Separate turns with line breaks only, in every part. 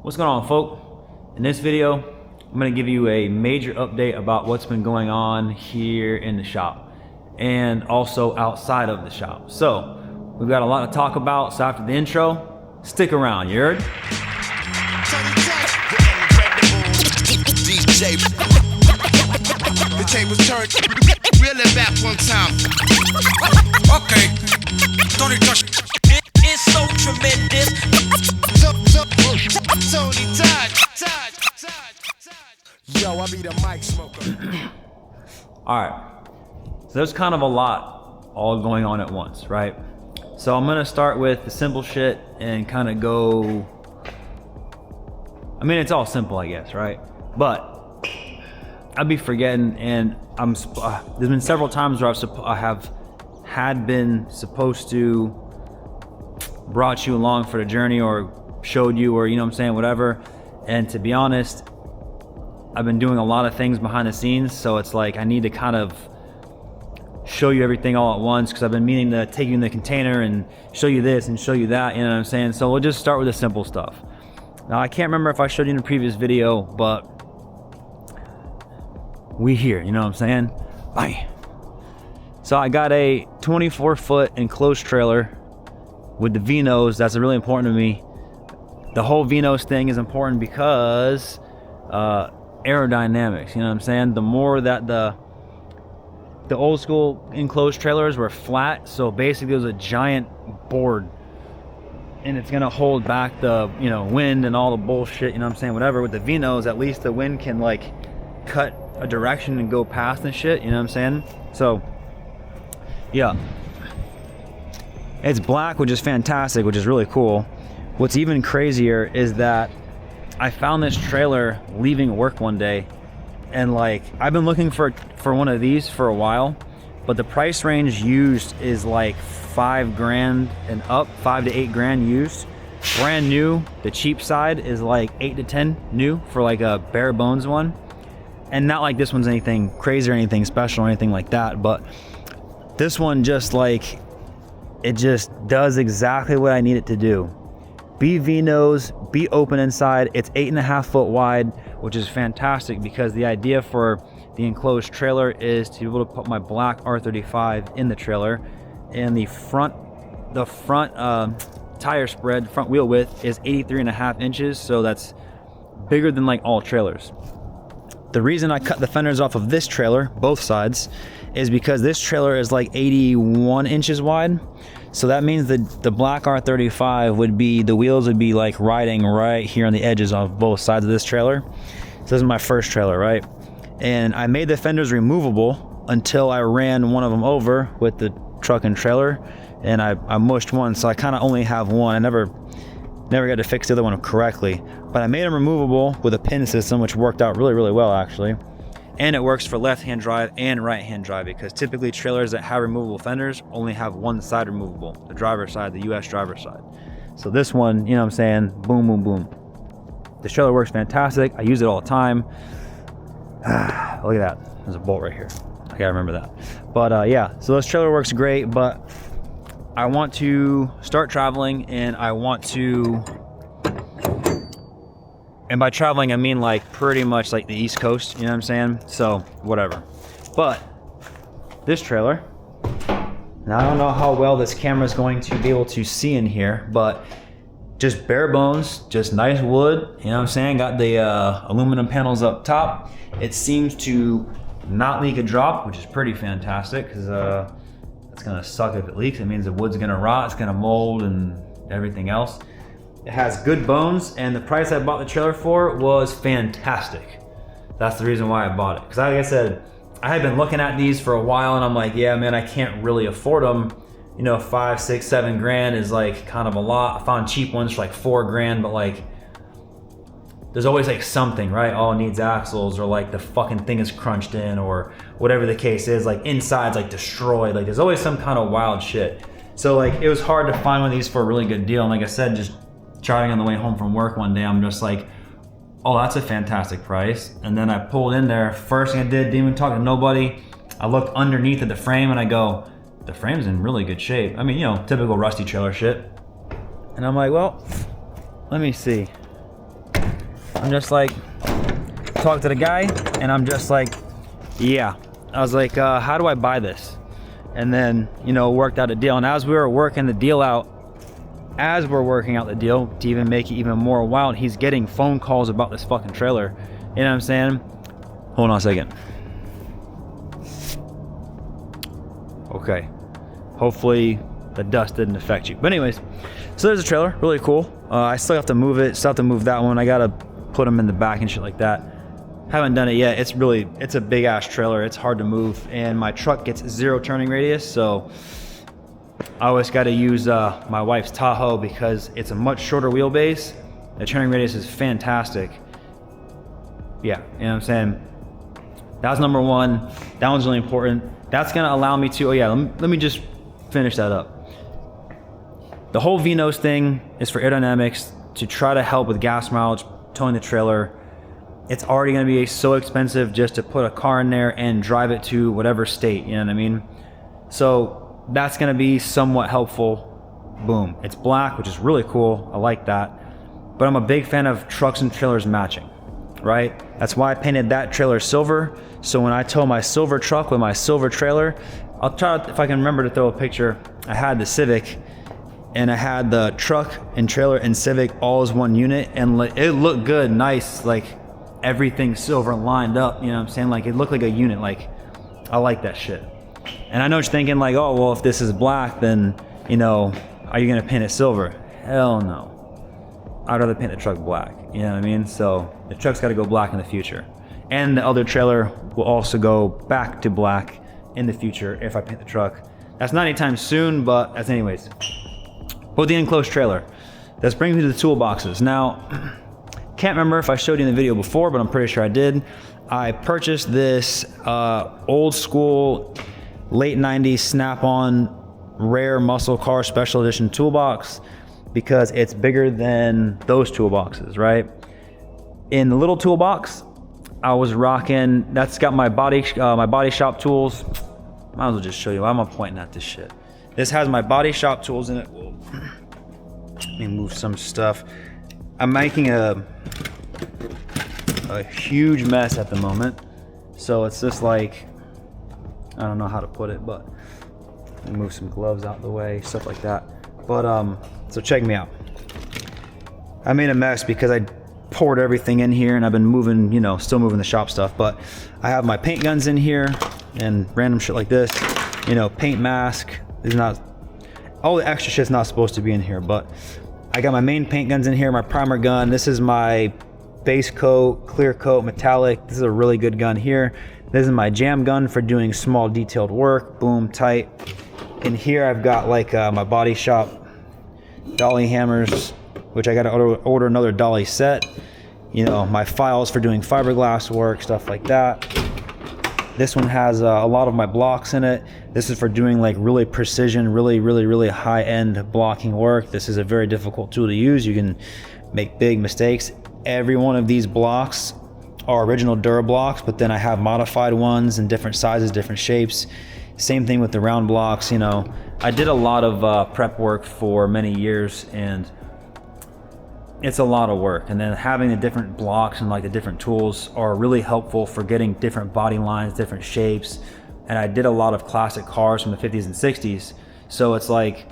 What's going on, folk? In this video, I'm going to give you a major update about what's been going on here in the shop and also outside of the shop. So we've got a lot to talk about, so after the intro, stick around, you heard?
The tables turned really back one time. Okay, don't touch.
It's so tremendous.
Tony Todd. Yo, I be the mic smoker.
All right, so there's kind of a lot all going on at once, right? So I'm gonna start with the simple shit and kind of go, I mean, it's all simple, I guess, right? But I'd be forgetting, and there's been several times where I have been supposed to brought you along for the journey or showed you, or you know what I'm saying, whatever. And to be honest, I've been doing a lot of things behind the scenes, so it's like I need to kind of show you everything all at once, because I've been meaning to take you in the container and show you this and show you that, you know what I'm saying? So we'll just start with the simple stuff. Now, I can't remember if I showed you in a previous video, but we here, you know what I'm saying? Bye. So I got a 24-foot enclosed trailer with the V-nose. That's really important to me. The whole V-nose thing is important because aerodynamics, you know what I'm saying? The more that the old school enclosed trailers were flat, so basically it was a giant board and it's gonna hold back the, you know, wind and all the bullshit, you know what I'm saying, whatever. With the V-nose, at least the wind can like cut a direction and go past and shit, you know what I'm saying? So yeah, it's black, which is fantastic, which is really cool. What's even crazier is that I found this trailer leaving work one day, and like I've been looking for one of these for a while, but the price range used is like $5,000 and up, 5 to 8 grand used. Brand new, the cheap side is like 8 to 10 new for like a bare bones one. And not like this one's anything crazy or anything special or anything like that, but this one just like, it just does exactly what I need it to do. Be V-nose, be open inside. It's 8.5 foot wide, which is fantastic because the idea for the enclosed trailer is to be able to put my black R35 in the trailer. And the front tire spread, front wheel width is 83.5 inches. So that's bigger than like all trailers. The reason I cut the fenders off of this trailer, both sides, is because this trailer is like 81 inches wide. So that means that the black R35 would be, the wheels would be like riding right here on the edges of both sides of this trailer. So this is my first trailer, right? And I made the fenders removable until I ran one of them over with the truck and trailer, and I mushed one, so I kind of only have one. I never got to fix the other one correctly, but I made them removable with a pin system, which worked out really, really well actually. And it works for left-hand drive and right-hand drive, because typically trailers that have removable fenders only have one side removable, the driver's side, the US driver's side. So this one, you know what I'm saying, boom, boom, boom. The trailer works fantastic. I use it all the time. Look at that, there's a bolt right here. I gotta remember that. But yeah, so this trailer works great, but I want to start traveling, and I want to, and by traveling, I mean like pretty much like the East Coast, you know what I'm saying? So whatever. But this trailer, now I don't know how well this camera is going to be able to see in here, but just bare bones, just nice wood, you know what I'm saying? Got the aluminum panels up top. It seems to not leak a drop, which is pretty fantastic, because it's gonna suck if it leaks. It means the wood's gonna rot, it's gonna mold and everything else. It has good bones, and the price I bought the trailer for was fantastic. That's the reason why I bought it. Because like I said, I had been looking at these for a while, and I'm like, yeah, man, I can't really afford them. You know, 5, 6, 7 grand is like kind of a lot. I found cheap ones for like 4 grand, but like, there's always like something, right? Oh, it needs axles, or like the fucking thing is crunched in, or whatever the case is, like inside's like destroyed. Like there's always some kind of wild shit. So like, it was hard to find one of these for a really good deal. And like I said, just driving on the way home from work one day, I'm just like, oh, that's a fantastic price. And then I pulled in there, first thing I did, didn't even talk to nobody. I looked underneath at the frame and I go, the frame's in really good shape. I mean, you know, typical rusty trailer shit. And I'm like, well, let me see. I'm just like, talk to the guy, and I'm just like, yeah. I was like, how do I buy this? And then, you know, worked out a deal. And as we were working the deal out, as we're working out the deal to even make it even more wild, he's getting phone calls about this fucking trailer. You know what I'm saying? Hold on a second. Okay. Hopefully the dust didn't affect you. But anyways, so there's a trailer, really cool. I still have to move it, still have to move that one. I gotta put them in the back and shit like that. Haven't done it yet. It's a big ass trailer. It's hard to move, and my truck gets 0 turning radius, so I always got to use my wife's Tahoe because it's a much shorter wheelbase. The turning radius is fantastic. Yeah, you know what I'm saying? That's number one. That one's really important. That's gonna allow me to, let me just finish that up. The whole V-nose thing is for aerodynamics, to try to help with gas mileage, towing the trailer. It's already gonna be so expensive just to put a car in there and drive it to whatever state, you know what I mean? So that's gonna be somewhat helpful. Boom, it's black, which is really cool, I like that. But I'm a big fan of trucks and trailers matching, right? That's why I painted that trailer silver. So when I tow my silver truck with my silver trailer, I'll try, if I can remember to throw a picture. I had the Civic, and I had the truck and trailer and Civic all as one unit, and it looked good, nice, like everything silver lined up, you know what I'm saying? Like it looked like a unit, like I like that shit. And I know you're thinking like, oh, well, if this is black, then, you know, are you gonna paint it silver? Hell no. I'd rather paint the truck black, you know what I mean? So the truck's gotta go black in the future. And the other trailer will also go back to black in the future if I paint the truck. That's not anytime soon, but as anyways. With the enclosed trailer. This brings me to the toolboxes. Now, can't remember if I showed you in the video before, but I'm pretty sure I did. I purchased this old school, late 90s Snap-on rare muscle car special edition toolbox because it's bigger than those toolboxes, right? In the little toolbox, I was rocking, that's got my body shop tools. Might as well just show you, why am I pointing at this shit? This has my body shop tools in it. Whoa. Let me move some stuff. I'm making a huge mess at the moment. So it's just like, I don't know how to put it, but move some gloves out the way, stuff like that. But so check me out. I made a mess because I poured everything in here and I've been moving, you know, still moving the shop stuff, but I have my paint guns in here and random shit like this, you know, paint mask. Is not, all the extra shit's not supposed to be in here, but I got my main paint guns in here, my primer gun. This is my base coat, clear coat, metallic. This is a really good gun here. This is my jam gun for doing small detailed work, boom, tight. In here I've got like my body shop dolly hammers, which I gotta order another dolly set. You know, my files for doing fiberglass work, stuff like that. This one has a lot of my blocks in it. This is for doing like really precision, really high-end blocking work. This is a very difficult tool to use. You can make big mistakes. Every one of these blocks are original Dura blocks, but then I have modified ones in different sizes, different shapes. Same thing with the round blocks. You know, I did a lot of prep work for many years, and it's a lot of work. And then having the different blocks and like the different tools are really helpful for getting different body lines, different shapes. And I did a lot of classic cars from the 50s and 60s. So it's like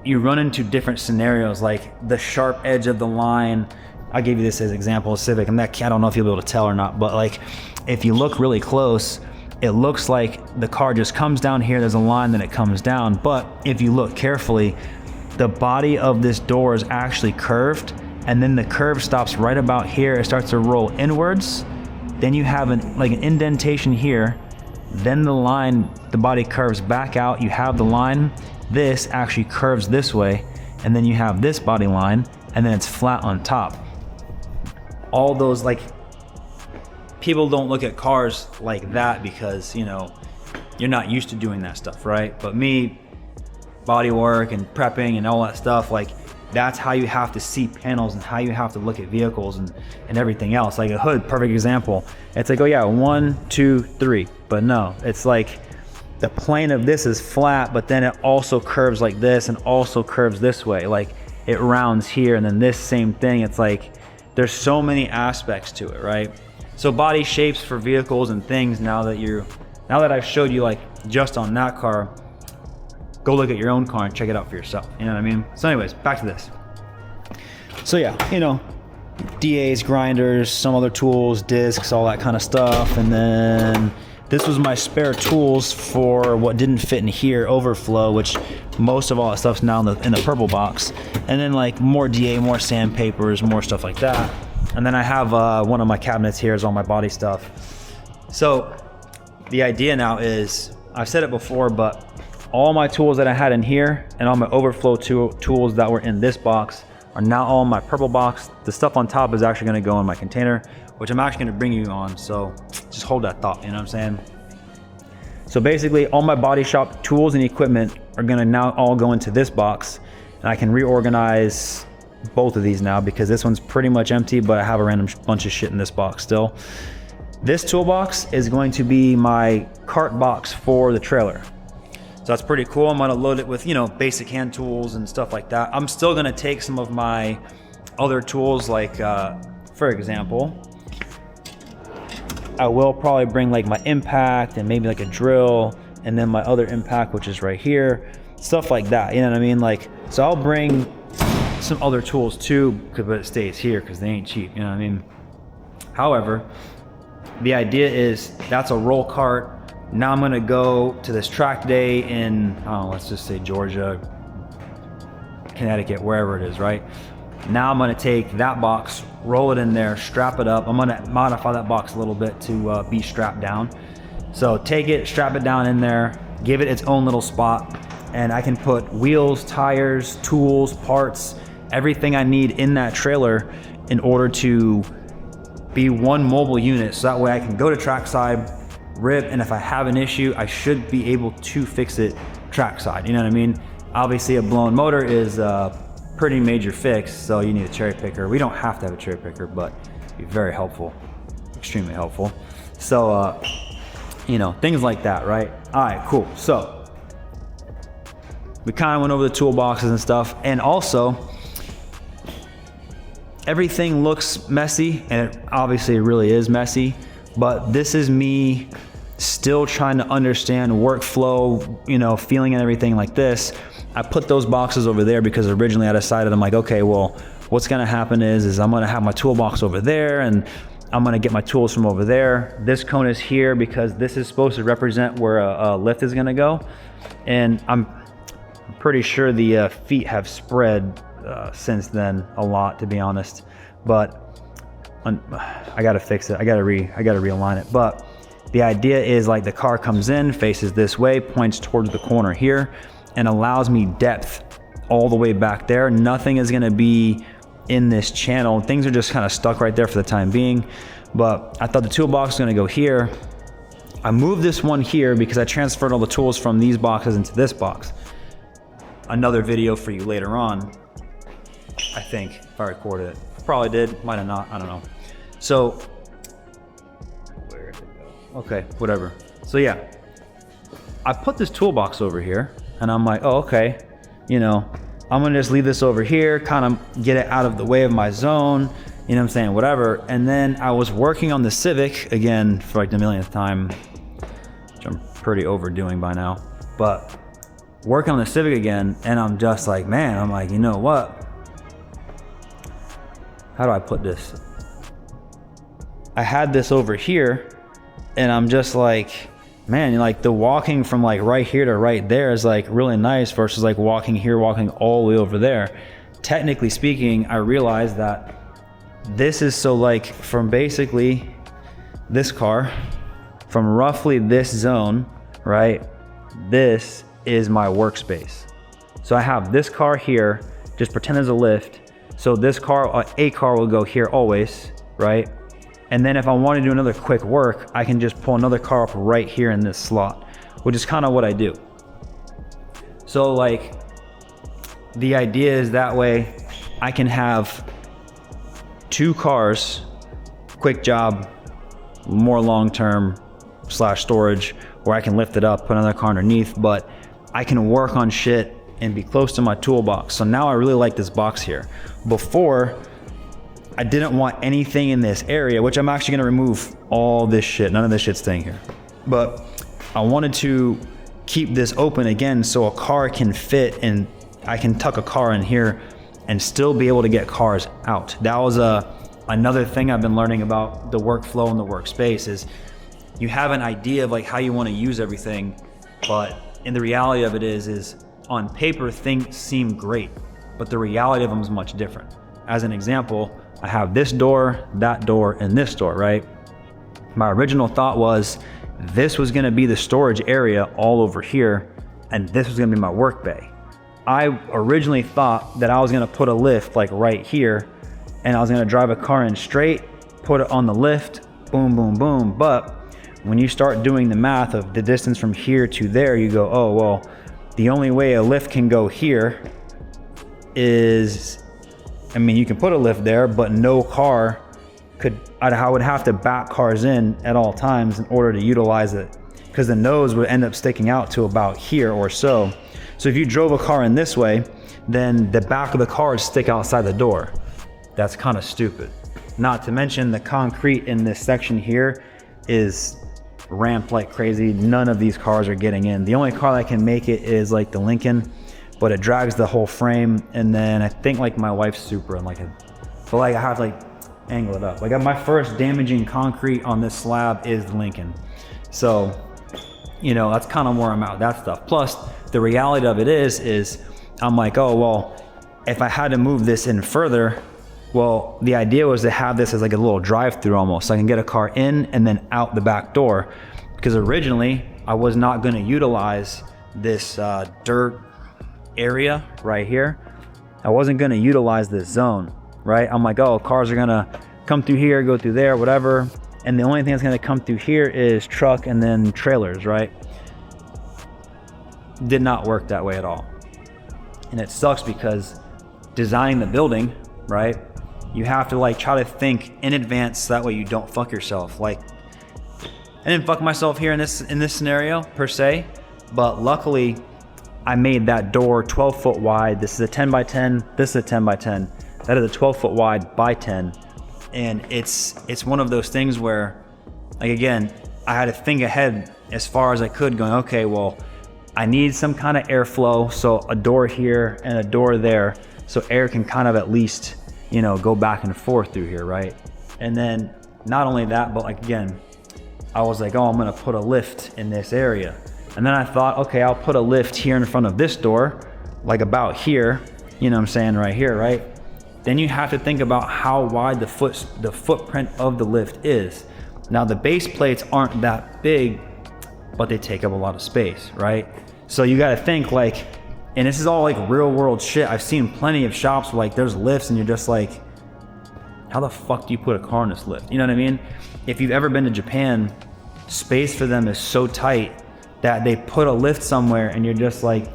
you run into different scenarios, like the sharp edge of the line. I'll give you this as an example of Civic. I don't know if you'll be able to tell or not, but like if you look really close, it looks like the car just comes down here, there's a line, then it comes down. But if you look carefully, the body of this door is actually curved, and then the curve stops right about here. It starts to roll inwards. Then you have an indentation here. Then the line, the body curves back out. You have the line. This actually curves this way, and then you have this body line, and then it's flat on top. All those, like, people don't look at cars like that because, you know, you're not used to doing that stuff, right? But me, body work and prepping and all that stuff, like that's how you have to see panels and how you have to look at vehicles and everything else. Like a hood, perfect example. It's like, oh yeah, 1, 2, 3, but no, it's like the plane of this is flat, but then it also curves like this and also curves this way. Like it rounds here, and then this same thing. It's like there's so many aspects to it, right? So body shapes for vehicles and things, now that I've showed you like just on that car, go look at your own car and check it out for yourself. You know what I mean? So anyways, back to this. So yeah, you know, DAs, grinders, some other tools, discs, all that kind of stuff. And then this was my spare tools for what didn't fit in here, overflow, which most of all that stuff's now in the purple box. And then like more DA, more sandpapers, more stuff like that. And then I have one of my cabinets here is all my body stuff. So the idea now is, I've said it before, but all my tools that I had in here and all my overflow tools that were in this box are now all in my purple box. The stuff on top is actually gonna go in my container, which I'm actually gonna bring you on. So just hold that thought, you know what I'm saying? So basically all my body shop tools and equipment are gonna now all go into this box, and I can reorganize both of these now because this one's pretty much empty, but I have a random bunch of shit in this box still. This toolbox is going to be my cart box for the trailer. So that's pretty cool. I'm gonna load it with, you know, basic hand tools and stuff like that. I'm still gonna take some of my other tools, like for example, I will probably bring like my impact and maybe like a drill, and then my other impact, which is right here, stuff like that, you know what I mean? Like, so I'll bring some other tools too, but it stays here because they ain't cheap, you know what I mean? However, the idea is that's a roll cart. Now I'm gonna go to this track day in, I don't know, let's just say Georgia, Connecticut, wherever it is, right? Now I'm gonna take that box, roll it in there, strap it up. I'm gonna modify that box a little bit to be strapped down. So take it, strap it down in there, give it its own little spot, and I can put wheels, tires, tools, parts, everything I need in that trailer in order to be one mobile unit. So that way I can go to trackside, rip, and if I have an issue, I should be able to fix it trackside, you know what I mean? Obviously a blown motor is a pretty major fix, so you need a cherry picker. We don't have to have a cherry picker, but it'd be very helpful, extremely helpful. So, you know, things like that, right? All right, cool. So we kind of went over the toolboxes and stuff, and also everything looks messy, and it obviously really is messy, but this is me still trying to understand workflow, you know, feeling and everything like this. I put those boxes over there because originally I decided, I'm like, okay, well, what's gonna happen is I'm gonna have my toolbox over there, and I'm gonna get my tools from over there. This cone is here because this is supposed to represent where a lift is gonna go. And I'm pretty sure the feet have spread since then a lot, to be honest. But I gotta fix it. I gotta realign it. But the idea is like the car comes in, faces this way, points towards the corner here, and allows me depth all the way back there. Nothing is gonna be in this channel. Things are just kind of stuck right there for the time being. But I thought the toolbox was gonna go here. I moved this one here because I transferred all the tools from these boxes into this box. Another video for you later on, I think, if I recorded it. Probably did, might have not, I don't know. So, where did it go? Okay, whatever. So yeah, I put this toolbox over here, and I'm like, oh, okay, you know, I'm gonna just leave this over here, kind of get it out of the way of my zone, you know what I'm saying, whatever. And then I was working on the Civic, again, for like the millionth time, which I'm pretty overdoing by now, but working on the Civic again, and I'm just like, man, I'm like, you know what? How do I put this? I had this over here, and I'm just like, man, like the walking from like right here to right there is like really nice versus like walking here, walking all the way over there. Technically speaking, I realized that this is so like from basically this car, from roughly this zone, right? This is my workspace. So I have this car here, just pretend there's a lift. So this car, a car will go here always, right? And then if I want to do another quick work, I can just pull another car up right here in this slot, which is kind of what I do. So like, the idea is that way I can have two cars, quick job, more long-term / storage, where I can lift it up, put another car underneath, but I can work on shit and be close to my toolbox. So now I really like this box here. Before, I didn't want anything in this area, which I'm actually gonna remove all this shit. None of this shit's staying here. But I wanted to keep this open again so a car can fit and I can tuck a car in here and still be able to get cars out. That was another thing I've been learning about the workflow and the workspace is you have an idea of like how you want to use everything, but in the reality of it is on paper things seem great, but the reality of them is much different. As an example, I have this door, that door, and this door, right? My original thought was this was gonna be the storage area all over here, and this was gonna be my work bay. I originally thought that I was gonna put a lift like right here, and I was gonna drive a car in straight, put it on the lift, boom, boom, boom. But when you start doing the math of the distance from here to there, you go, oh, well, the only way a lift can go here is, I mean, you can put a lift there, but no car could, I would have to back cars in at all times in order to utilize it, because the nose would end up sticking out to about here or so. So if you drove a car in this way, then the back of the car would stick outside the door. That's kind of stupid. Not to mention the concrete in this section here is ramped like crazy. None of these cars are getting in. The only car that can make it is like the Lincoln, but it drags the whole frame. And then I think like my wife's Supra and like but like I have to like angle it up. Like my first damaging concrete on this slab is the Lincoln. So, you know, that's kind of where I'm at with that stuff. Plus the reality of it is I'm like, oh, well, if I had to move this in further, well, the idea was to have this as like a little drive-through almost, so I can get a car in and then out the back door. Because originally I was not going to utilize this dirt area right here. I wasn't going to utilize this zone, right? I'm like, oh, cars are going to come through here, go through there, whatever. And the only thing that's going to come through here is truck and then trailers, right? Did not work that way at all. And it sucks because designing the building, right? You have to like try to think in advance so that way you don't fuck yourself. Like, I didn't fuck myself here in this scenario per se, but luckily I made that door 12 foot wide. This is a 10 by 10. This is a 10 by 10. That is a 12 foot wide by 10. And it's one of those things where, like, again, I had to think ahead as far as I could, going, okay, well, I need some kind of airflow, so a door here and a door there, so air can kind of at least, you know, go back and forth through here, right? And then not only that, but like, again, I was like, oh, I'm gonna put a lift in this area. And then I thought, okay, I'll put a lift here in front of this door, like about here, you know what I'm saying, right here, right? Then you have to think about how wide the footprint of the lift is. Now the base plates aren't that big, but they take up a lot of space, right? So you gotta think like, and this is all like real world shit. I've seen plenty of shops where like there's lifts and you're just like, how the fuck do you put a car in this lift? You know what I mean? If you've ever been to Japan, space for them is so tight that they put a lift somewhere and you're just like,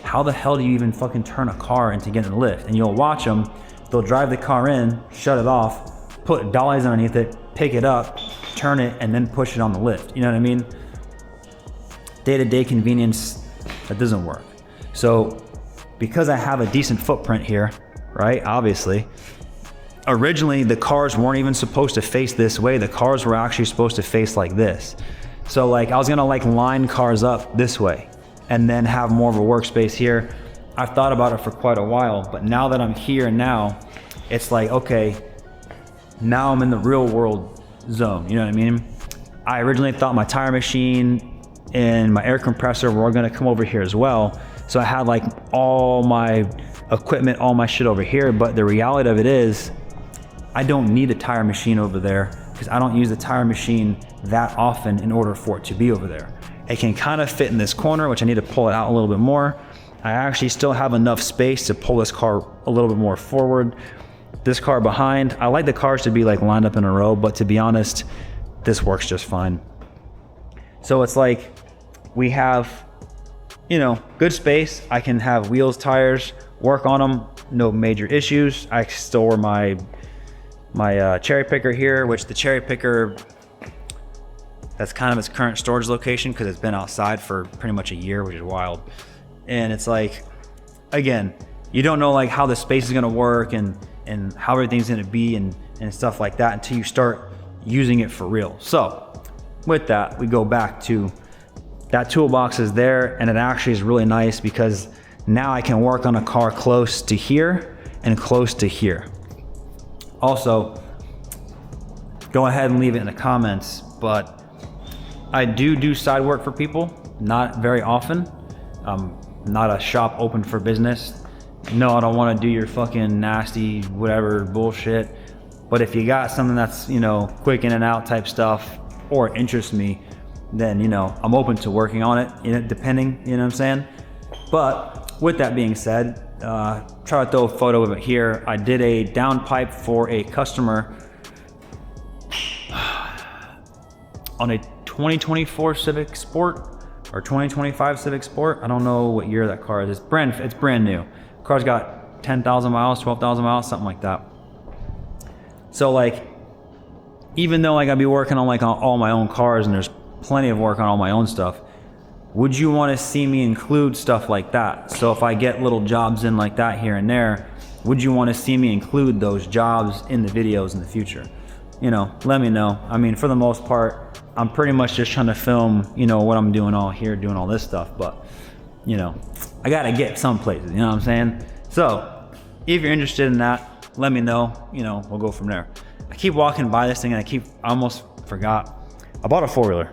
how the hell do you even fucking turn a car in to get in the lift? And you'll watch them, they'll drive the car in, shut it off, put dollies underneath it, pick it up, turn it, and then push it on the lift. You know what I mean? Day-to-day convenience, that doesn't work. So because I have a decent footprint here, right, obviously, originally the cars weren't even supposed to face this way. The cars were actually supposed to face like this. So like I was gonna like line cars up this way and then have more of a workspace here. I've thought about it for quite a while, but now that I'm here now, it's like, okay, now I'm in the real world zone, you know what I mean? I originally thought my tire machine and my air compressor were gonna come over here as well. So I had like all my equipment, all my shit over here, but the reality of it is I don't need a tire machine over there because I don't use the tire machine that often in order for it to be over there. It can kind of fit in this corner, which I need to pull it out a little bit more. I actually still have enough space to pull this car a little bit more forward. This car behind, I like the cars to be like lined up in a row, but to be honest, this works just fine. So it's like we have, you know, good space. I can have wheels, tires, work on them, no major issues. I store my cherry picker here, which the cherry picker, that's kind of its current storage location because it's been outside for pretty much a year, which is wild. And it's like, again, you don't know like how the space is gonna work and how everything's gonna be and stuff like that until you start using it for real. So with that, we go back to that toolbox is there, and it actually is really nice because now I can work on a car close to here and close to here. Also, go ahead and leave it in the comments, but I do side work for people, not very often. Not a shop open for business. No, I don't want to do your fucking nasty whatever bullshit. But if you got something that's, you know, quick in and out type stuff or interests me, then, you know, I'm open to working on it, you know, depending, you know what I'm saying? But with that being said, try to throw a photo of it here. I did a downpipe for a customer on a 2024 Civic Sport or 2025 Civic Sport. I don't know what year that car is. It's brand new. Car's got 10,000 miles, 12,000 miles, something like that. So like, even though like I'd be working on like on all my own cars and there's plenty of work on all my own stuff, would you want to see me include stuff like that? So if I get little jobs in like that here and there, would you want to see me include those jobs in the videos in the future? You know, let me know. I mean, for the most part, I'm pretty much just trying to film, you know, what I'm doing all here, doing all this stuff, but you know, I gotta get some places, you know what I'm saying? So if you're interested in that, let me know, you know, we'll go from there. I keep walking by this thing and I almost forgot. I bought a 4-wheeler.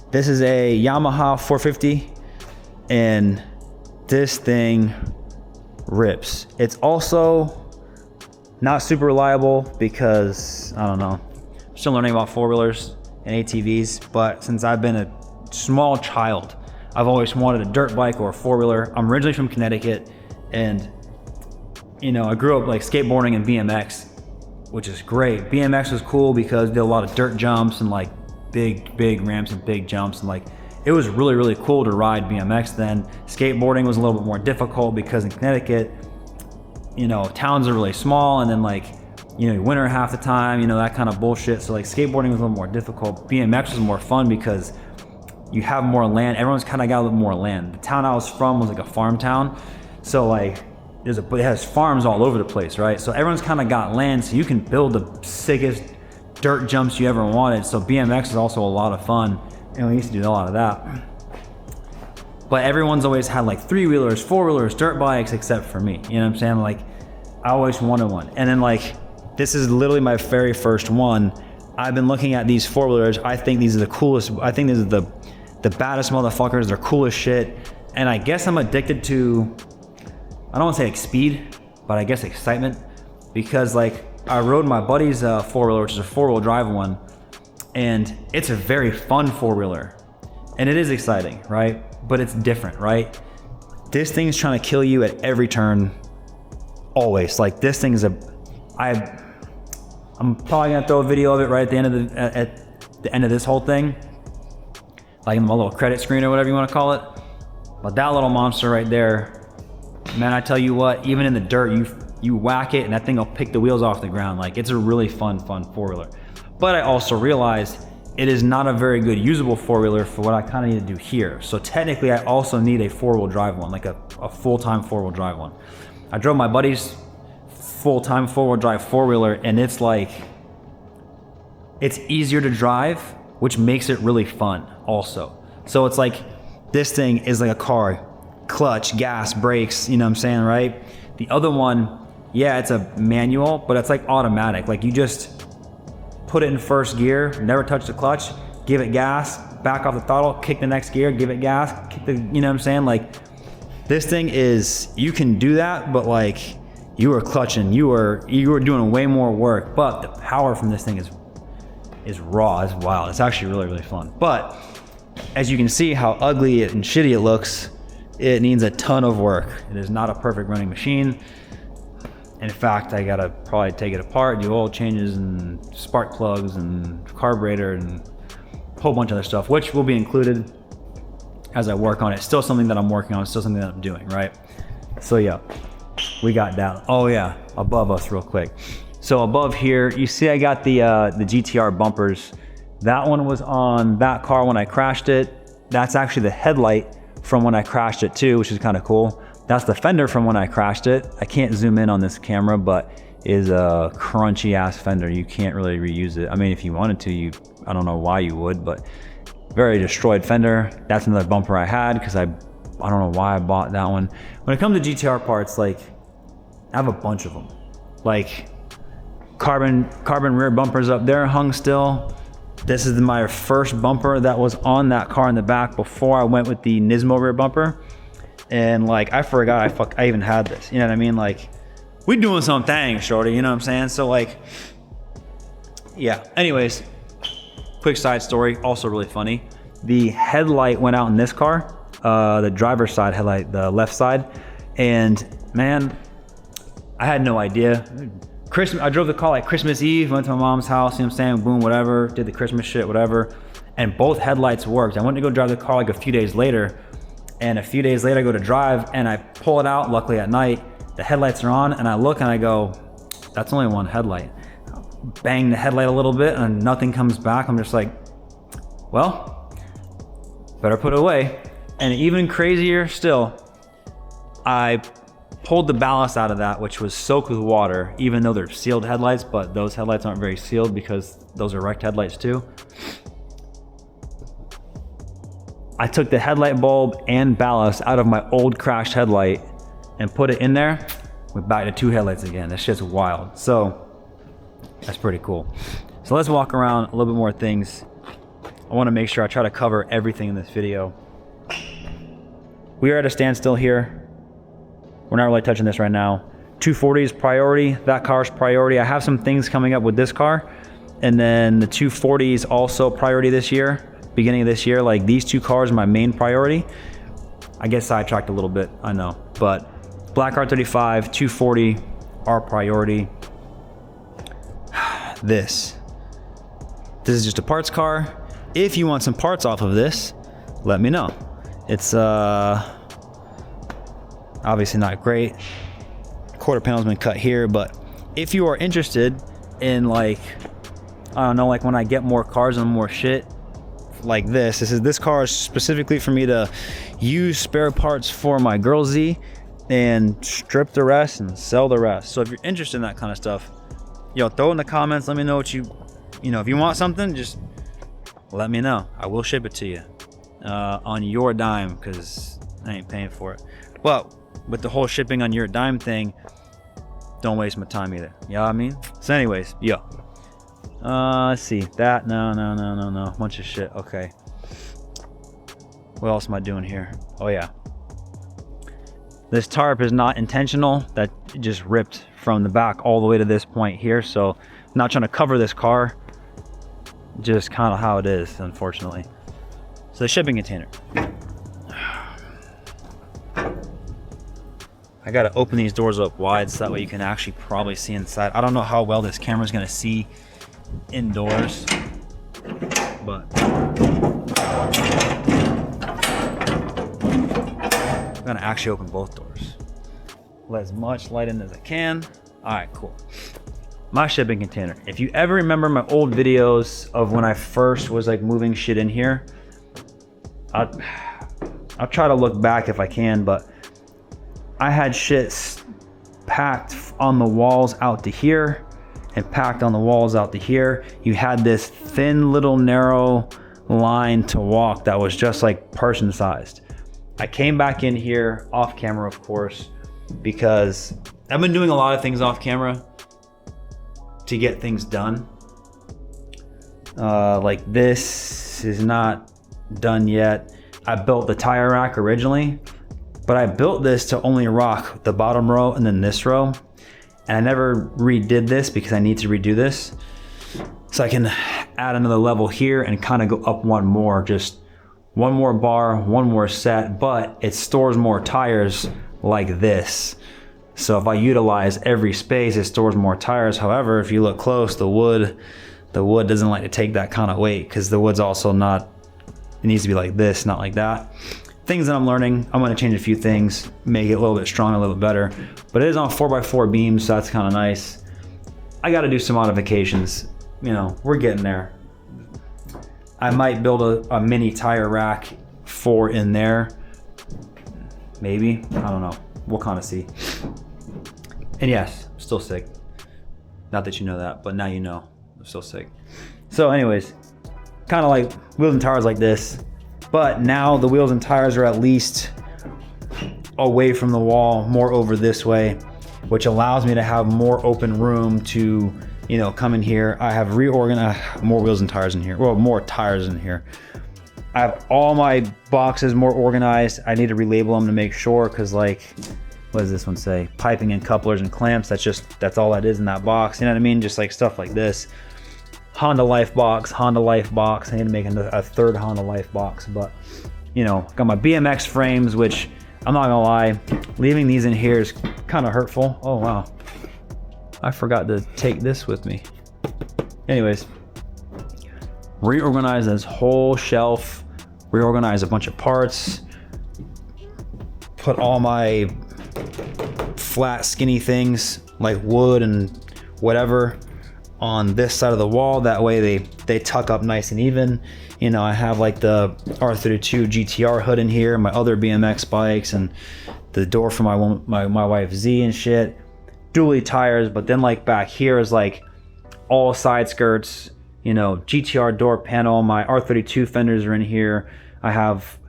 This is a Yamaha 450 and this thing rips. It's also not super reliable because, I don't know, I'm still learning about 4-wheelers and ATVs, but since I've been a small child, I've always wanted a dirt bike or a 4-wheeler. I'm originally from Connecticut, and you know, I grew up like skateboarding and BMX, which is great. BMX was cool because they did a lot of dirt jumps and like big ramps and big jumps, and like it was really cool to ride BMX then. Skateboarding was a little bit more difficult because in Connecticut, you know, towns are really small, and then like, you know, winter half the time, you know, that kind of bullshit. So like skateboarding was a little more difficult. BMX was more fun because you have more land. Everyone's kind of got a little more land. The town I was from was like a farm town. So like it has farms all over the place, right? So everyone's kind of got land, so you can build the sickest dirt jumps you ever wanted. So BMX is also a lot of fun, and we used to do a lot of that. But everyone's always had like 3-wheelers, 4-wheelers, dirt bikes, except for me. You know what I'm saying? Like I always wanted one. And then like, this is literally my very first one. I've been looking at these 4-wheelers. I think these are the coolest. I think these are the baddest motherfuckers. They're cool as shit. And I guess I'm addicted to, I don't want to say like speed, but I guess excitement. Because like I rode my buddy's 4-wheeler, which is a 4-wheel drive one. And it's a very fun 4-wheeler. And it is exciting, right? But it's different, right? This thing's trying to kill you at every turn, always. Like this thing is I'm probably gonna throw a video of it right at the end of this whole thing, like in my little credit screen or whatever you want to call it. But that little monster right there, man, I tell you what, even in the dirt, you whack it and that thing will pick the wheels off the ground. Like it's a really fun 4-wheeler. But I also realized it is not a very good usable 4-wheeler for what I kind of need to do here. So technically I also need a 4-wheel drive one, like a full-time 4-wheel drive one. I drove my buddy's full-time 4-wheel drive 4-wheeler, and it's like, it's easier to drive, which makes it really fun also. So it's like, this thing is like a car, clutch, gas, brakes, you know what I'm saying, right? The other one, yeah, it's a manual, but it's like automatic. Like you just put it in first gear, never touch the clutch, give it gas, back off the throttle, kick the next gear, give it gas, kick the, you know what I'm saying? Like this thing is, you can do that, but like you are clutching, you are doing way more work, but the power from this thing is raw, it's wild. It's actually really fun. But as you can see how ugly and shitty it looks, it needs a ton of work. It is not a perfect running machine. In fact, I gotta probably take it apart, do oil changes and spark plugs and carburetor and a whole bunch of other stuff, which will be included as I work on it. It's still something that I'm working on, it's still something that I'm doing, right? So yeah, we got that. Oh yeah, above us real quick. So above here, you see I got the GTR bumpers. That one was on that car when I crashed it. That's actually the headlight from when I crashed it too, which is kind of cool. That's the fender from when I crashed it. I can't zoom in on this camera, but is a crunchy ass fender. You can't really reuse it. I mean, if you wanted to, I don't know why you would, but very destroyed fender. That's another bumper I had because I don't know why I bought that one. When it comes to GTR parts, like I have a bunch of them. Like carbon rear bumpers up there hung still. This is my first bumper that was on that car in the back before I went with the Nismo rear bumper. And like, I forgot I even had this, you know what I mean? Like, we doing something, shorty, you know what I'm saying? So like, yeah, anyways, quick side story, also really funny. The headlight went out in this car, the driver's side headlight, the left side. And man, I had no idea. I drove the car like Christmas Eve, went to my mom's house, you know what I'm saying? Boom, whatever, did the Christmas shit, whatever. And both headlights worked. I went to go drive the car like a few days later. And a few days later I go to drive and I pull it out, luckily at night, the headlights are on and I look and I go, that's only one headlight. Bang the headlight a little bit and nothing comes back. I'm just like, well, better put it away. And even crazier still, I pulled the ballast out of that, which was soaked with water, even though they're sealed headlights, but those headlights aren't very sealed because those are wrecked headlights too. I took the headlight bulb and ballast out of my old crashed headlight and put it in there. We're back to 2 headlights again. That shit's wild. So that's pretty cool. So let's walk around a little bit more things. I want to make sure I try to cover everything in this video. We are at a standstill here. We're not really touching this right now. 240 is priority. That car's priority. I have some things coming up with this car. And then the 240 is also priority this year. Beginning of this year, like these 2 cars are my main priority. I get sidetracked a little bit, I know, but black R35, 240 are priority. This is just a parts car. If you want some parts off of this, let me know. It's obviously not great. Quarter panel's been cut here, but if you are interested in like, I don't know, like when I get more cars and more shit, like this car is specifically for me to use spare parts for my Girl Z and strip the rest and sell the rest. So if you're interested in that kind of stuff, yo, throw in the comments, let me know what you know, if you want something, just let me know. I will ship it to you on your dime because I ain't paying for it. But with the whole shipping on your dime thing, don't waste my time either, you know what I mean? So anyways, yo, let's see that. No, bunch of shit. Okay, what else am I doing here? Oh yeah, this tarp is not intentional. That just ripped from the back all the way to this point here, so I'm not trying to cover this car, just kind of how it is, unfortunately. So the shipping container, I gotta open these doors up wide so that way you can actually probably see inside. I don't know how well this camera's gonna see indoors, but I'm gonna actually open both doors. Let as much light in as I can. All right, cool. My shipping container. If you ever remember my old videos of when I first was like moving shit in here, I'll try to look back if I can, but I had shit packed on the walls out to here and packed on the walls out to here. You had this thin little narrow line to walk that was just like person sized. I came back in here off camera, of course, because I've been doing a lot of things off camera to get things done. Like this is not done yet. I built the tire rack originally, but I built this to only rock the bottom row and then this row. And I never redid this because I need to redo this. So I can add another level here and kind of go up one more, just one more bar, one more set, but it stores more tires like this. So if I utilize every space, it stores more tires. However, if you look close, the wood doesn't like to take that kind of weight because the wood's also not, it needs to be like this, not like that. Things that I'm learning, I'm gonna change a few things, make it a little bit stronger, a little bit better. But it is on 4x4 beams, so that's kind of nice. I gotta do some modifications. You know, we're getting there. I might build a mini tire rack for in there. Maybe, I don't know. we'll kind of see. And yes, I'm still sick. Not that you know that, but now you know. I'm still sick. So anyways, kind of like wheels and tires like this, but now the wheels and tires are at least away from the wall, more over this way, which allows me to have more open room to, you know, come in here. I have reorganized more wheels and tires in here. Well, more tires in here. I have all my boxes more organized. I need to relabel them to make sure, because like, what does this one say? Piping and couplers and clamps. That's all that is in that box. You know what I mean? Just like stuff like this. Honda Life box, Honda Life box. I need to make a third Honda Life box, but you know, got my BMX frames, which I'm not gonna lie, leaving these in here is kind of hurtful. Oh wow, I forgot to take this with me. Anyways, reorganize this whole shelf, reorganize a bunch of parts, put all my flat skinny things like wood and whatever on this side of the wall. That way they tuck up nice and even. You know, I have like the R32 GTR hood in here, my other BMX bikes, and the door for my wife Z and shit. Dually tires, but then like back here is like all side skirts, you know, GTR door panel. My R32 fenders are in here. I have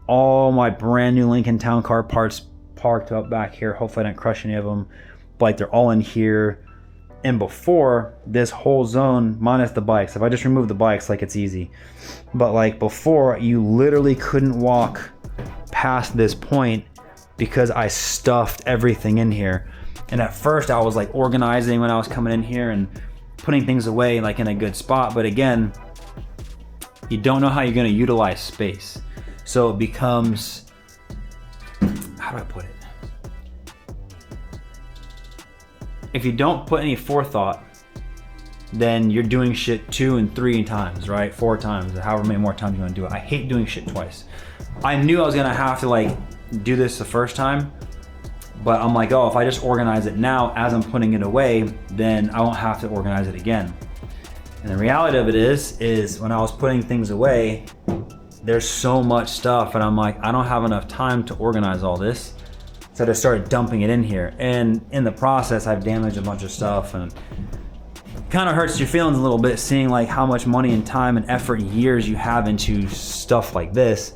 all my brand new Lincoln Town Car parts parked up back here. Hopefully I didn't crush any of them, but like they're all in here. And before, this whole zone, minus the bikes, if I just remove the bikes, like it's easy. But like before, you literally couldn't walk past this point because I stuffed everything in here. And at first I was like organizing when I was coming in here and putting things away like in a good spot. But again, you don't know how you're gonna utilize space. So it becomes, how do I put it? If you don't put any forethought, then you're doing shit 2 and 3 times, right? 4 times, however many more times you want to do it. I hate doing shit twice. I knew I was gonna have to like do this the first time, but I'm like, oh, if I just organize it now as I'm putting it away, then I won't have to organize it again. And the reality of it is when I was putting things away, there's so much stuff, and I'm like, I don't have enough time to organize all this. So I just started dumping it in here, and in the process I've damaged a bunch of stuff, and kind of hurts your feelings a little bit seeing like how much money and time and effort and years you have into stuff like this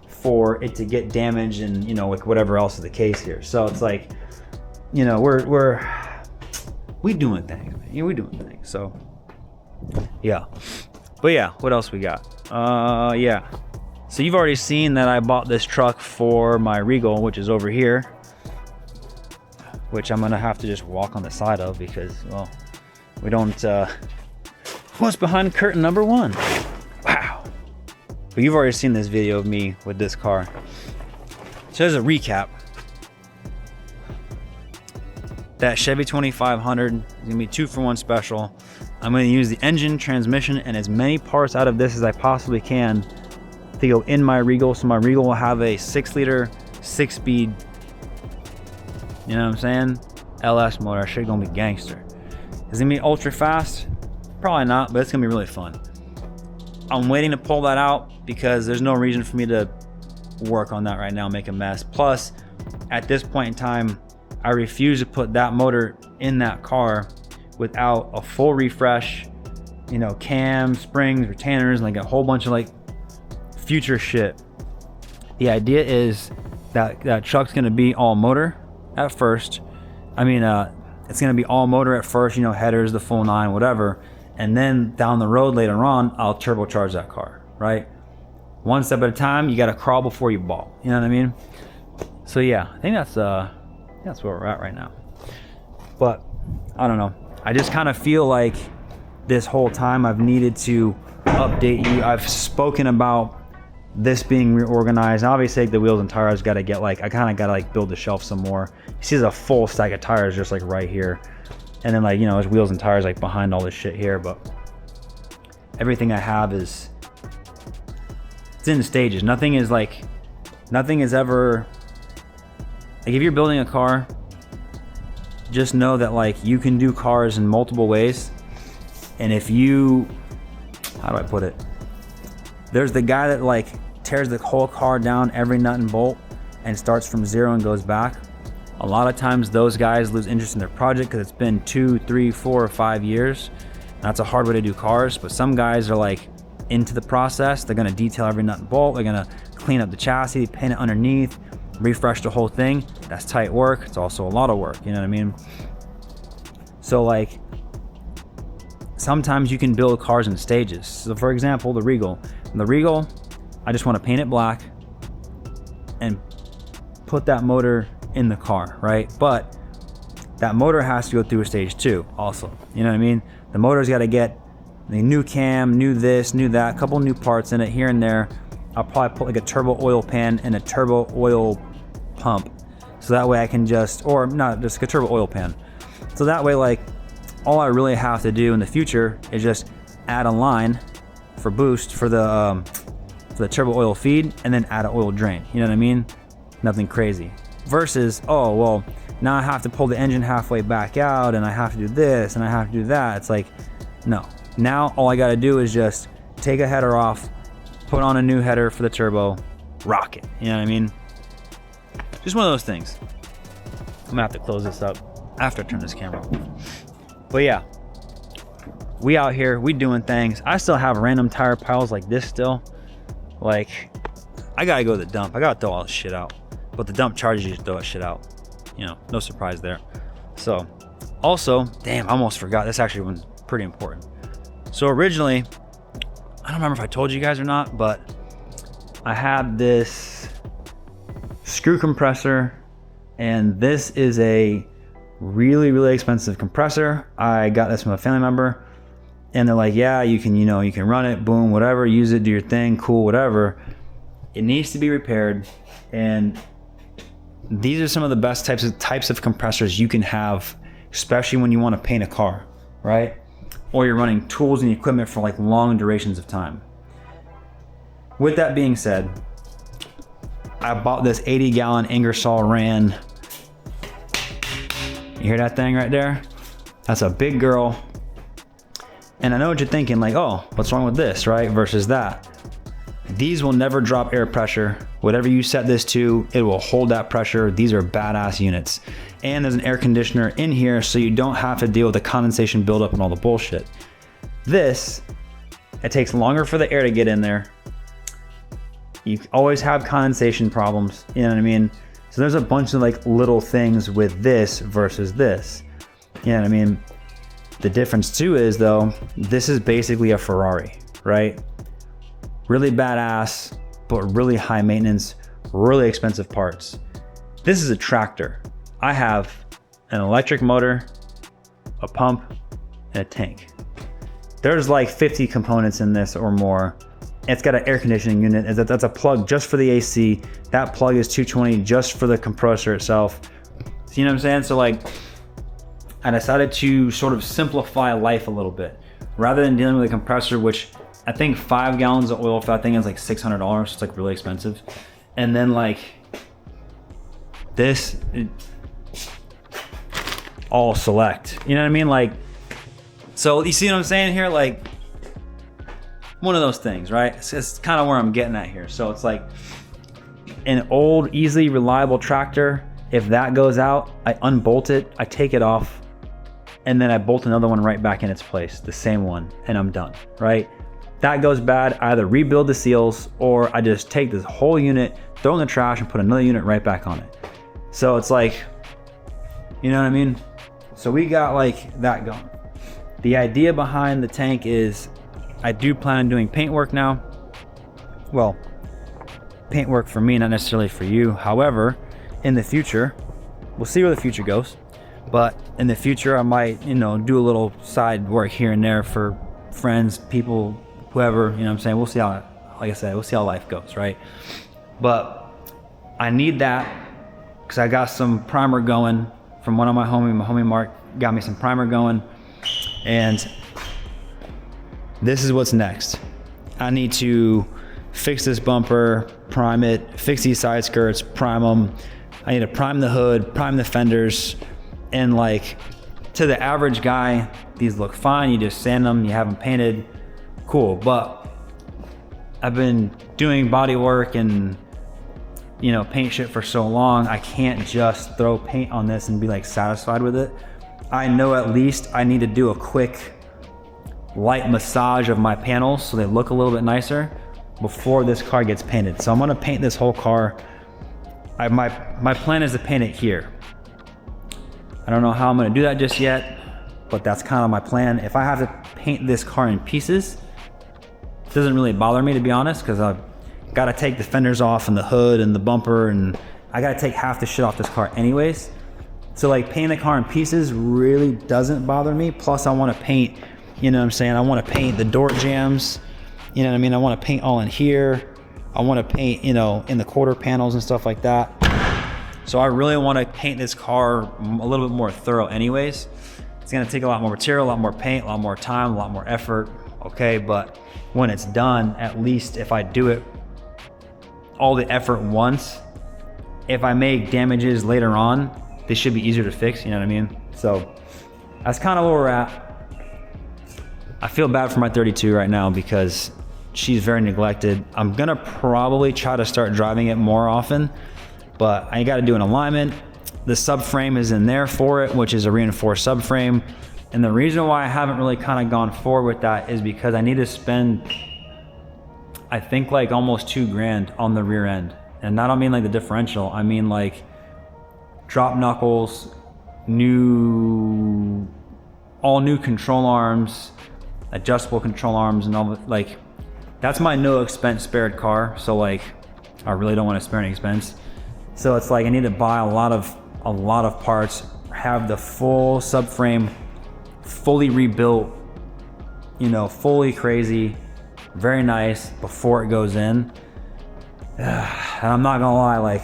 for it to get damaged, and you know, with whatever else is the case here. So it's like, you know, we doing things, man. Yeah, we doing things. So yeah, but yeah, what else we got? Yeah, so you've already seen that I bought this truck for my Regal, which is over here, which I'm gonna have to just walk on the side of because, well, we don't, what's behind curtain number 1? Wow. But you've already seen this video of me with this car. So as a recap, that Chevy 2500 is gonna be 2-for-1 special. I'm gonna use the engine, transmission, and as many parts out of this as I possibly can to go in my Regal. So my Regal will have a 6-liter, 6-speed, you know what I'm saying, LS motor. That shit gonna be gangster. Is it gonna be ultra fast? Probably not, but it's gonna be really fun. I'm waiting to pull that out because there's no reason for me to work on that right now, make a mess. Plus, at this point in time, I refuse to put that motor in that car without a full refresh, you know, cams, springs, retainers, and like a whole bunch of like future shit. The idea is that that truck's gonna be all motor at first. I mean, it's gonna be all motor at first, you know, headers, the full 9, whatever. And then down the road later on, I'll turbocharge that car, right? One step at a time. You gotta crawl before you ball. You know what I mean? So yeah, I think that's where we're at right now. But I don't know. I just kind of feel like this whole time I've needed to update you. I've spoken about this being reorganized. Obviously, the wheels and tires got to get like, I kind of got to like build the shelf some more. You see there's a full stack of tires just like right here. And then like, you know, there's wheels and tires like behind all this shit here. But everything I have is, it's in stages. Nothing is ever, like if you're building a car, just know that like you can do cars in multiple ways. And if you, how do I put it? There's the guy that like tears the whole car down, every nut and bolt, and starts from 0 and goes back. A lot of times those guys lose interest in their project because it's been 2, 3, 4, or 5 years. That's a hard way to do cars, but some guys are like into the process. They're gonna detail every nut and bolt. They're gonna clean up the chassis, paint it underneath, refresh the whole thing. That's tight work. It's also a lot of work, you know what I mean? So like, sometimes you can build cars in stages. So for example, the Regal, I just want to paint it black and put that motor in the car, right? But that motor has to go through a stage 2 also, you know what I mean? The motor's got to get the new cam, new this, new that, a couple new parts in it here and there. I'll probably put like a turbo oil pan and a turbo oil pump. So that way I can just, or not, just a turbo oil pan. So that way, like, all I really have to do in the future is just add a line for boost for the turbo oil feed, and then add an oil drain. You know what I mean? Nothing crazy. Versus, oh, well, now I have to pull the engine halfway back out, and I have to do this, and I have to do that. It's like, no. Now all I got to do is just take a header off, put on a new header for the turbo, rock it. You know what I mean? Just one of those things. I'm gonna have to close this up after I turn this camera off. But yeah, we out here, we doing things. I still have random tire piles like this still. Like, I gotta go to the dump. I gotta throw all this shit out. But the dump charges you to throw that shit out. You know, no surprise there. So, also, damn, I almost forgot. This actually was pretty important. So originally, I don't remember if I told you guys or not, but I had this screw compressor, and this is a really, really expensive compressor. I got this from a family member, and they're like, yeah, you can, you know, you can run it, boom, whatever, use it, do your thing, cool, whatever. It needs to be repaired, and these are some of the best types of compressors you can have, especially when you want to paint a car, right? Or you're running tools and equipment for like long durations of time. With that being said, I bought this 80-gallon Ingersoll Rand. You hear that thing right there? That's a big girl. And I know what you're thinking, like, oh, what's wrong with this, right? Versus that. These will never drop air pressure. Whatever you set this to, it will hold that pressure. These are badass units. And there's an air conditioner in here, so you don't have to deal with the condensation buildup and all the bullshit. This, it takes longer for the air to get in there. You always have condensation problems, you know what I mean? So there's a bunch of like little things with this versus this. You know what I mean? The difference too is though, this is basically a Ferrari, right? Really badass, but really high maintenance, really expensive parts. This is a tractor. I have an electric motor, a pump, and a tank. There's like 50 components in this or more. It's got an air conditioning unit. That's a plug just for the AC. That plug is 220 just for the compressor itself. So, you know what I'm saying? So like, I decided to sort of simplify life a little bit. Rather than dealing with a compressor, which I think 5 gallons of oil for that thing is like $600. So it's like really expensive. And then like this, all select. You know what I mean? Like, so you see what I'm saying here? Like, one of those things, right? It's kind of where I'm getting at here. So it's like an old, easily reliable tractor. If that goes out, I unbolt it, I take it off, and then I bolt another one right back in its place, the same one, and I'm done, right? That goes bad, I either rebuild the seals or I just take this whole unit, throw it in the trash, and put another unit right back on it. So it's like, you know what I mean? So we got like that going. The idea behind the tank is I do plan on doing paint work now. Well, paint work for me, not necessarily for you. However, in the future, we'll see where the future goes. But in the future, I might, you know, do a little side work here and there for friends, people, whoever, you know what I'm saying? We'll see how, like I said, we'll see how life goes, right? But I need that because I got some primer going from one of my homie Mark got me some primer going. And this is what's next. I need to fix this bumper, prime it, fix these side skirts, prime them. I need to prime the hood, prime the fenders. And like, to the average guy, these look fine. You just sand them, you have them painted, cool. But I've been doing body work and you know, paint shit for so long, I can't just throw paint on this and be like satisfied with it. I know at least I need to do a quick light massage of my panels so they look a little bit nicer before this car gets painted. So I'm gonna paint this whole car. My plan is to paint it here. I don't know how I'm gonna do that just yet, but that's kind of my plan. If I have to paint this car in pieces, it doesn't really bother me, to be honest, because I've got to take the fenders off and the hood and the bumper, and I got to take half the shit off this car anyways. So like painting the car in pieces really doesn't bother me. Plus I want to paint, you know what I'm saying? I want to paint the door jambs, you know what I mean? I want to paint all in here. I want to paint, you know, in the quarter panels and stuff like that. So I really want to paint this car a little bit more thorough anyways. It's going to take a lot more material, a lot more paint, a lot more time, a lot more effort. Okay. But when it's done, at least if I do it all the effort once, if I make damages later on, they should be easier to fix. You know what I mean? So that's kind of where we're at. I feel bad for my 32 right now because she's very neglected. I'm going to probably try to start driving it more often, but I got to do an alignment. The subframe is in there for it, which is a reinforced subframe. And the reason why I haven't really kind of gone forward with that is because I need to spend, I think, like almost $2,000 on the rear end. And I don't mean like the differential. I mean like drop knuckles, all new control arms, adjustable control arms, and all, like, that's my no expense spared car. So like, I really don't want to spare any expense. So it's like I need to buy a lot of parts, have the full subframe fully rebuilt, you know, fully crazy, very nice before it goes in. And I'm not gonna lie, like,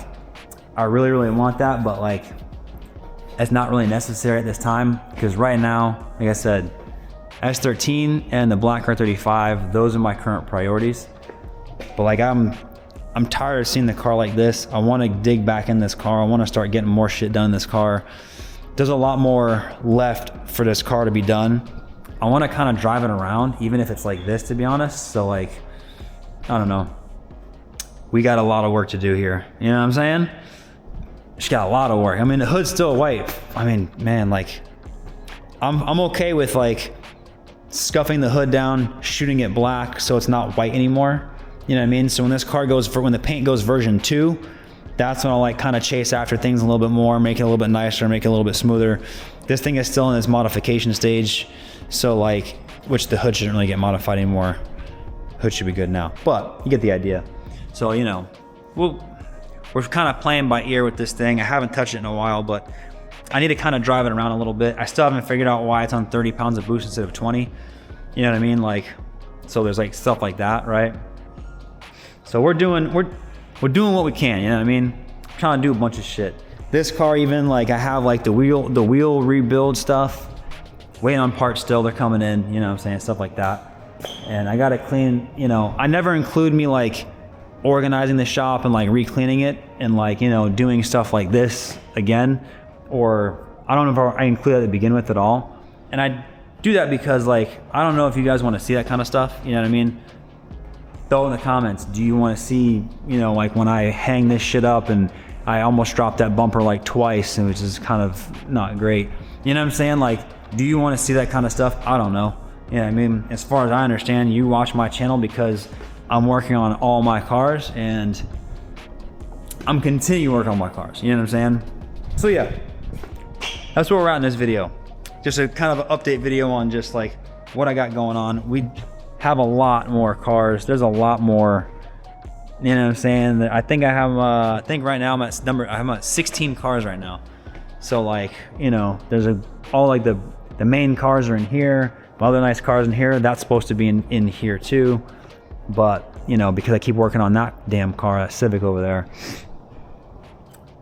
I really want that, but like, it's not really necessary at this time, because right now, like I said, S13 and the black R35, those are my current priorities. But like, I'm tired of seeing the car like this. I want to dig back in this car. I want to start getting more shit done in this car. There's a lot more left for this car to be done. I want to kind of drive it around, even if it's like this, to be honest. So like, I don't know. We got a lot of work to do here. You know what I'm saying? She got a lot of work. I mean, the hood's still white. I mean, man, like, I'm okay with like scuffing the hood down, shooting it black so it's not white anymore. You know what I mean? So when this car goes when the paint goes version 2, that's when I'll like kind of chase after things a little bit more, make it a little bit nicer, make it a little bit smoother. This thing is still in its modification stage. So like, which the hood shouldn't really get modified anymore. Hood should be good now, but you get the idea. So, you know, we're kind of playing by ear with this thing. I haven't touched it in a while, but I need to kind of drive it around a little bit. I still haven't figured out why it's on 30 pounds of boost instead of 20. You know what I mean? Like, so there's like stuff like that, right? So we're doing what we can, you know what I mean? I'm trying to do a bunch of shit. This car, even like, I have like the wheel rebuild stuff, waiting on parts still, they're coming in, you know what I'm saying, stuff like that. And I gotta clean, you know, I never include me like organizing the shop and like re-cleaning it and like, you know, doing stuff like this again, or I don't know if I include that to begin with at all. And I do that because like, I don't know if you guys want to see that kind of stuff, you know what I mean? Throw in the comments, do you want to see, you know, like when I hang this shit up and I almost dropped that bumper like twice, and which is kind of not great. You know what I'm saying? Like, do you want to see that kind of stuff? I don't know. You know what I mean? As far as I understand, you watch my channel because I'm working on all my cars, and I'm continuing to work on my cars. You know what I'm saying? So yeah, that's where we're at in this video. Just a kind of an update video on just like what I got going on. We have a lot more cars. There's a lot more, you know what I'm saying? I think I have, I think right now I'm at 16 cars right now. So like, you know, there's all like the main cars are in here. Other nice cars in here. That's supposed to be in here too. But, you know, because I keep working on that damn car, that Civic over there,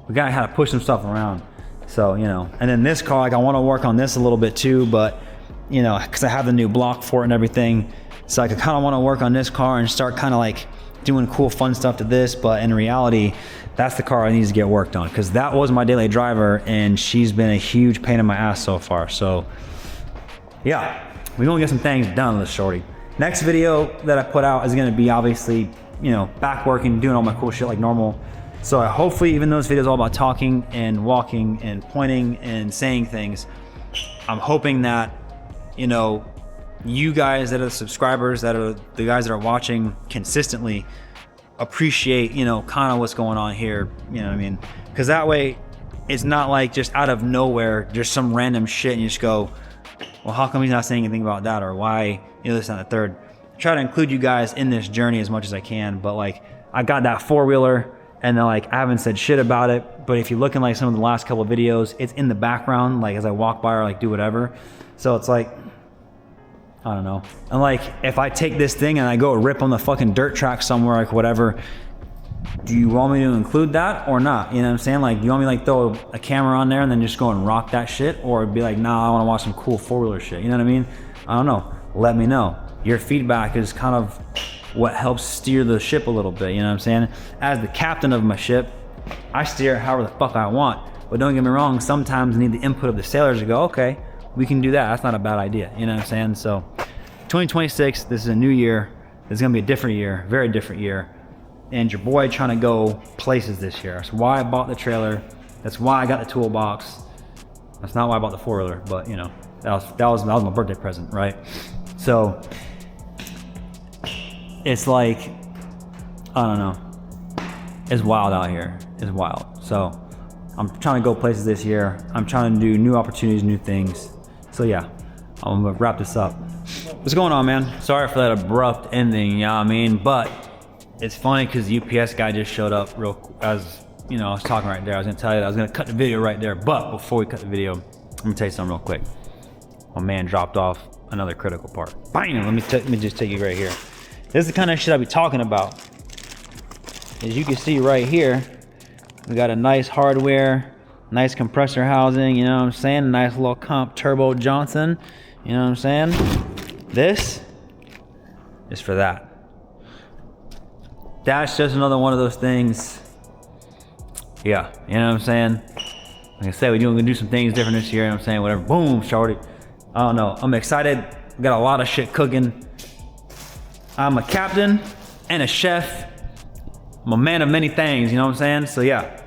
we gotta have to push some stuff around. So, you know, and then this car, like, I want to work on this a little bit too, but, you know, because I have the new block for it and everything. So like, I kind of want to work on this car and start kind of like doing cool, fun stuff to this. But in reality, that's the car that needs to get worked on, because that was my daily driver and she's been a huge pain in my ass so far. So yeah, we're gonna get some things done with this shorty. Next video that I put out is gonna be obviously, you know, back working, doing all my cool shit like normal. So hopefully, even though this video is all about talking and walking and pointing and saying things, I'm hoping that, you know, you guys that are the subscribers, that are the guys that are watching consistently, appreciate, you know, kind of what's going on here. You know what I mean? Because that way, it's not like just out of nowhere, just some random shit, and you just go, well, how come he's not saying anything about that, or why, you know, this and the third. I try to include you guys in this journey as much as I can, but like, I got that four-wheeler, and then like, I haven't said shit about it, but if you look in like some of the last couple of videos, it's in the background, like as I walk by or like do whatever. So it's like, I don't know. And like, if I take this thing and I go rip on the fucking dirt track somewhere, like whatever, do you want me to include that or not? You know what I'm saying? Like, do you want me to like throw a camera on there and then just go and rock that shit? Or be like, nah, I want to watch some cool four-wheeler shit. You know what I mean? I don't know. Let me know. Your feedback is kind of what helps steer the ship a little bit. You know what I'm saying? As the captain of my ship, I steer it however the fuck I want. But don't get me wrong, sometimes I need the input of the sailors to go, okay, we can do that. That's not a bad idea. You know what I'm saying? So 2026, this is a new year. This is gonna be a different year, very different year. And your boy trying to go places this year. That's why I bought the trailer. That's why I got the toolbox. That's not why I bought the four-wheeler, but you know, that was my birthday present, right? So it's like, I don't know. It's wild out here. It's wild. So I'm trying to go places this year. I'm trying to do new opportunities, new things. So yeah, I'm gonna wrap this up. What's going on, man? Sorry for that abrupt ending, you know what I mean? But it's funny because the UPS guy just showed up as you know, I was talking right there. I was gonna tell you that I was gonna cut the video right there. But before we cut the video, I'm gonna tell you something real quick. My man dropped off another critical part. Bam! Let me just take you right here. This is the kind of shit I be talking about. As you can see right here, we got a nice hardware, nice compressor housing, you know what I'm saying? Nice little comp turbo Johnson, you know what I'm saying? This is for that. That's just another one of those things. Yeah, you know what I'm saying? Like I said, we're gonna do some things different this year, you know what I'm saying? Whatever, boom, shorty. I don't know, I'm excited. We got a lot of shit cooking. I'm a captain and a chef. I'm a man of many things, you know what I'm saying? So yeah,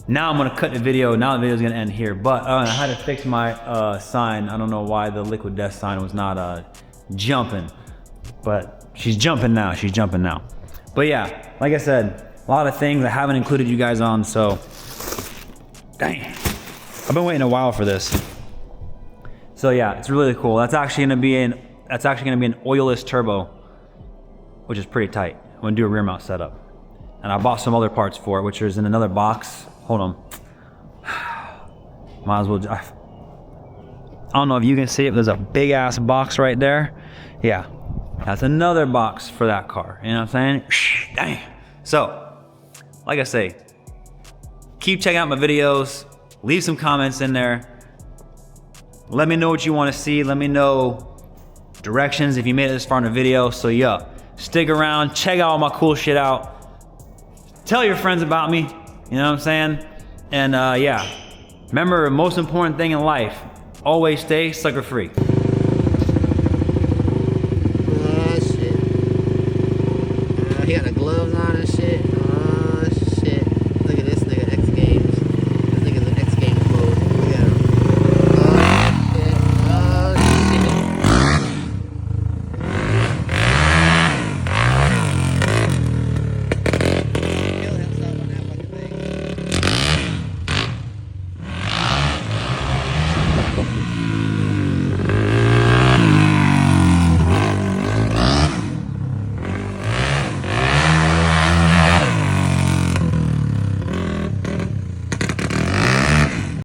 now I'm gonna cut the video. Now the video's gonna end here, but I had to fix my sign. I don't know why the liquid death sign was not jumping, but she's jumping now, she's jumping now. But yeah, like I said, a lot of things I haven't included you guys on, so dang. I've been waiting a while for this. So yeah, it's really cool. That's actually gonna be an oilless turbo, which is pretty tight. I'm gonna do a rear mount setup. And I bought some other parts for it, which is in another box. Hold on. Might as well, I don't know if you can see it, but there's a big ass box right there. Yeah, that's another box for that car. You know what I'm saying? Dang. So, like I say, keep checking out my videos. Leave some comments in there. Let me know what you want to see. Let me know directions if you made it this far in the video. So yeah, stick around, check out all my cool shit out. Tell your friends about me, you know what I'm saying? And yeah, remember, the most important thing in life, always stay sucker free.